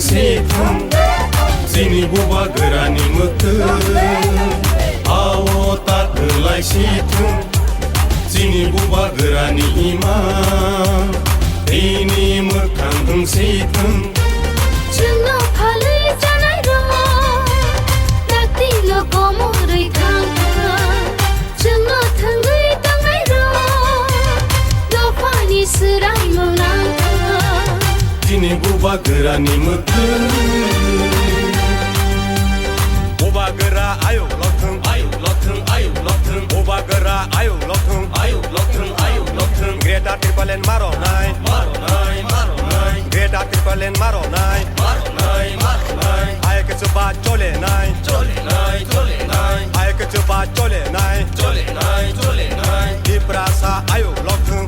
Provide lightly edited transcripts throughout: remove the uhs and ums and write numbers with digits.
setum Sini buba gerani meke Awo tak gelai situm Sini buba gerani imam Ini mekang setum Cuma palai janai rama Nakti lo komorai thangka Cuma thangai tangai rama Lo pani serai menangka Sini buba gerani meke Buba gera ayo lotheng Buba gera ayo lotheng Greta triplen maro nai Greta triplen maro nai Ayo ke coba chole nai Ayo ke coba chole nai Di prasa ayo lotheng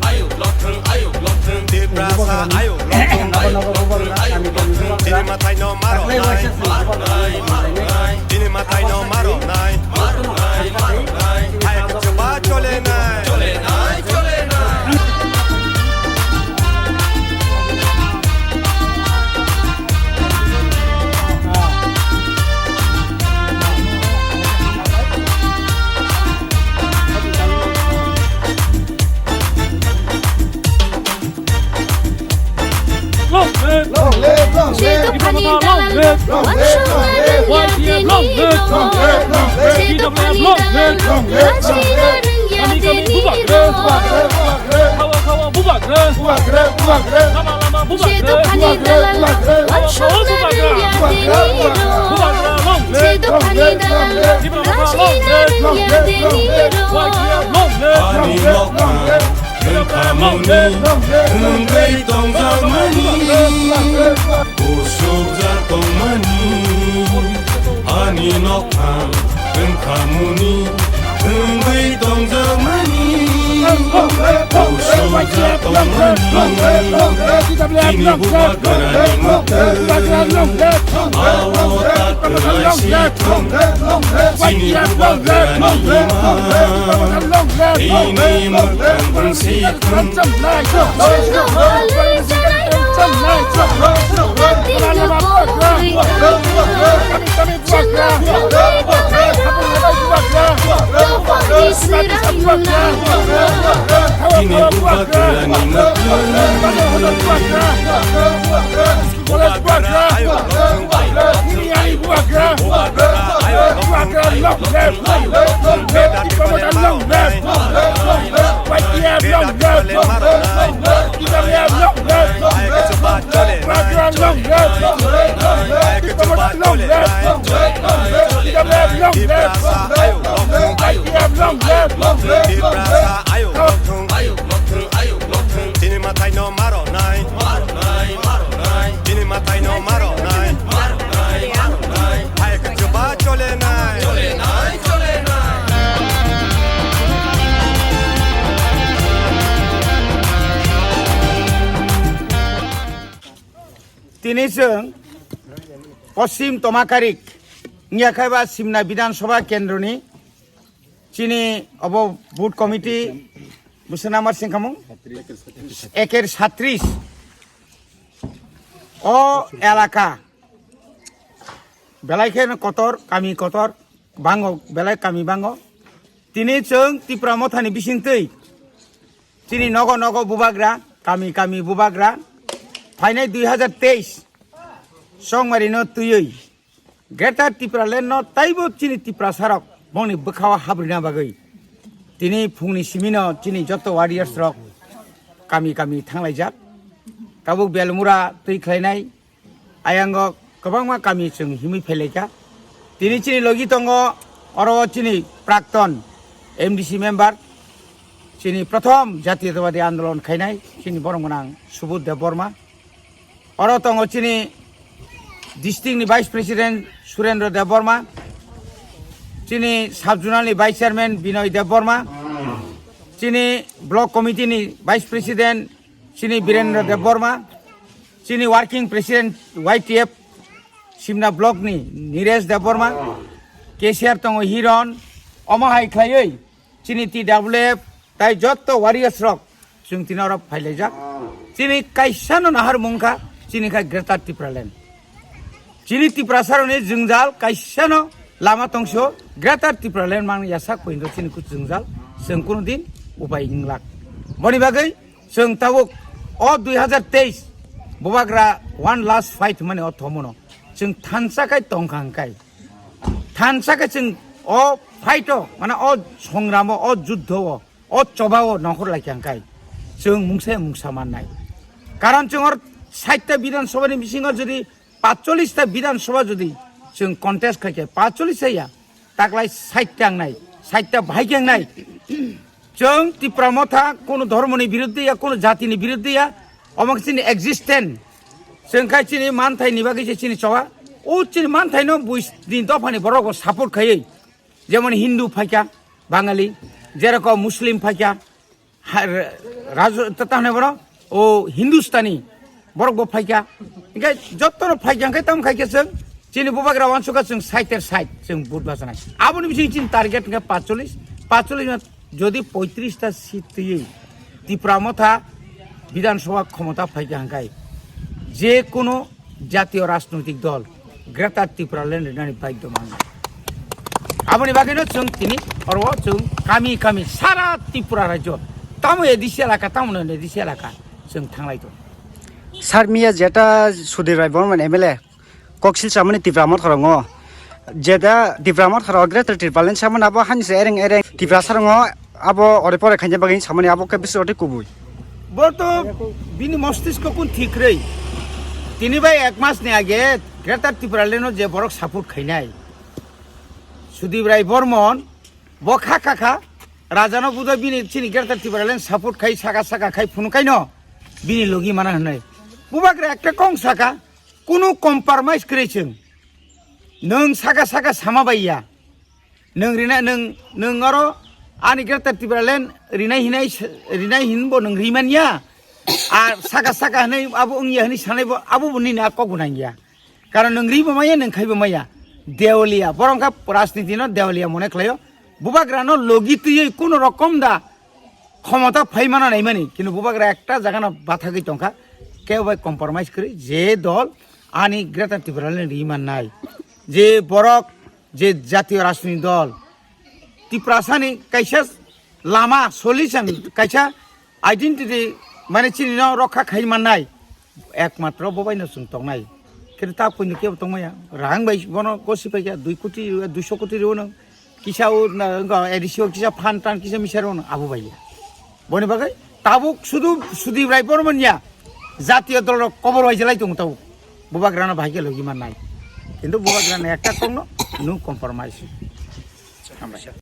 Di prasa ayo lotheng Dini matai no maro nai Dini matai no maro nai Ayo ke coba chole nai Long Kamuni, henggai tong zamani, usuk jatong mani, ani nokam, kamuni, henggai tong zamani, usuk jatong mani, ini buba gerani meke, awo tak gelai situm, sini buba gerani imam, ini mekang situm. Cuma palai janai rama Nakti lo komorai thangka Cuma thangai tangai rama Lo pani serai menangka Ini buba gerani meke Buba gera ayo lotheng Buba gera ayo lotheng Greta triplen maro nai Greta triplen maro nai Ayo ke coba chole nai Ayo ke coba chole nai Di prasa ayo lotheng Di prasa ayo lotheng Dini matai no maro nai Dini matai no maro nai Ayo ke coba chole nai Tini जों पश्चिम तमाकारिक नियाखाइबा सिमना विधानसभा केन्द्रनि चिनी अब booth committee बुसना मार सिंखामु एकेर 36 ओ एलाका बेलाइखेन Qatar कामी Qatar Bango बेलाइ कामी बांगो तिनी जों त्रिपुरा मथानि बिसिंतै चिनी नगो नगो बुबाग्रा कामी बुबाग्रा फाइनाल 2023 संमारिनो तुयै ग्रेटार त्रिपुरा लेन्ड ताइबो चिनी त्रिपुरा सारक बंनि बोखावा हाब्रिना बागै दिनै फुंनि सिमिनो चिनी जत वारियार्स रक कामी थांलायजाक गाबो बेलमुरा तैख्लायनाय आयांग गोबांमा कामी जों हिमै फैलायजा दिनै चिनी लगि दङ अरो चिनी प्राक्तन एमडीसी मेम्बार चिनी प्रथम जातीयतावादी आन्दोलन खायनाय चिनी बरंगनां सुबोध देव बर्मा अरो दङ चिनी डिस्ट्रिक्टनि भाइस प्रेसिडेंट सुरेन्द्र देव बर्मा चिनी साब जोनालनि भाइस चेयरमैन बिनय देव बर्मा चिनी ब्लक कमिटिनि भाइस प्रेसिडेंट चिनी वीरेन्द्र देव बर्मा चिनी वर्किंग प्रेसिडेंट YTF सिमना ब्लकनि नीरेश देव बर्मा केसिआर दङ हिरन अमाहाय खायै चिनी TWF ताई जत वारियार्स रक जों तिनाव फाइलायजाक चिनी काइसानो नाहार मुंखा चिनी खा greater Tripura land Chini Tripura sarone jungjal kaisano lama tongso Greater Tripura Land mang yasak poindo chini ku jungjal seng kuno din upai hinglak. Boni bagai seng tawuk o 2023 bubagra one last fight mane o thomono seng thansakai tongkhangkai thansakai seng o fighto mana o songramo o juddho o chobao nokhor laikangkai seng mungse mungsamanai karon chongor 60টা বিধানসভার মিসিংর যদি 45টা বিধানসভা যদি जों contest খাইকে 45 या তাকলাই 60টা নাই 60টা ভাইকেং নাই जों ত্রিপুরা মথা কোন ধর্মনি বিরুদ্ধে या কোন জাতিনি বিরুদ্ধে या অমংসিনি এক্সিস্টেন্ট जों খাইছিনি মানথাইনি বাকি চিনি চওয়া ও চিনি মানথাইনো 20 দিন দফানি বড় সাপোর্ট খাইয়ে যেমন হিন্দু ফাইকা বাঙালি যেরকম মুসলিম ফাইকা রাজ তাহনে বড় ও Hindustani borok bo phaika ingai jottono phaikangkai tam khaike जों chini bubagra wansuka जों সাইটের সাইট जों ভোট বাজানাই aboni bisi chin target nga 45 যদি 35টা সিট দিয়ে ত্রিপুরা মথা বিধানসভা ক্ষমতা ফাইকাংkai যে কোনো জাতীয় রাজনৈতিক দল গ্রেটার ত্রিপুরা ল্যান্ড রিনানি বাধ্যমান aboni bagino जों তিনি অরো जों কামি কামি সারা ত্রিপুরা রাজ্য তামো এদিসি এলাকা তামো এদিসি এলাকা जों थांलायदो সারমিয়া যেটা সুধীর বর্মন এমএলএ কক্সিল সামনে ত্রিপুরামত খরং যেটা ত্রিপুরামত খরং গ্রেটার ত্রিপুরা ল্যান্ড সামনে আবো হানসে এরেং এরেং ত্রিপুরা সারং আবো অরে পরে খাইজে বাগিন সামনে আবো কে বিশ অটে কুবুই বলতো বিনি মস্তিষ্ক কোন ঠিক রই তিনি ভাই এক মাস নে আগে গ্রেটার ত্রিপুরা ল্যান্ড যে বড় সাপোর্ট খাইনাই সুদীপ রায় বর্মন বখা কাকা রাজানো বুধ বিনি চিনি গ্রেটার ত্রিপুরা ল্যান্ড সাপোর্ট খাই সাকা সাকা খাই ফুনুকাই ন বিনি লগি মানা হনাই বুবাগ্রা একটা কং সাকা কোনো কম্প্রমাইজ করেছেন নং সাকা সাকা সামাবাইয়া নং রিনা নং আরো আনি গ্রেটার ত্রিপুরা ল্যান্ড রিনাই হিনবো নং রিমানিয়া আর সাকা সাকা হনাই আবু উংয়া হনি সানাইবো আবু বনি না কক বুনাইয়া কারণ নং রিবো মাইয়া নং খাইবো মাইয়া দেওলিয়া বরংকা রাজনীতি ন দেওলিয়া মনে খাইও বুবাগ্রা ন লগি তুই কোনো রকম দা ক্ষমতা ফাইমানা নাই মানে কিন্তু বুবাগ্রা একটা জায়গা না বাথা গই টঙ্কা কেউ ভাই কম্প্রমাইজ করি যে দল আনি গ্রেটার ত্রিপুরা ল্যান্ড রিমান নাই যে বরক যে জাতীয় রাজনৈতিক দল ত্রিপুরাসানি কাইসা লামা সলিউশন কাইসা আইডেন্টিটি মানে চিনি রক্ষা খাইমান নাই একমাত্র ববাইনো जों তংনাই কিন্তু তা কইনি কেউ তংমায়া রাং বাই বন গসি পাইয়া 2 কোটি 200 কোটি রোন কিসাও এডিসিও কিসা ফান টান কিসা মিশারোন আবু বাইয়া বনি বাগাই তাবুক শুধু সুদীপ রায় বর্মনিয়া জাতীয় দলের কবর হয়েছে লাইতো তাও বুবাগ্রানা ভাইকে লগিমান নাই কিন্তু বুবাগ্রানা একটা কোনো নো কম্প্রমাইজ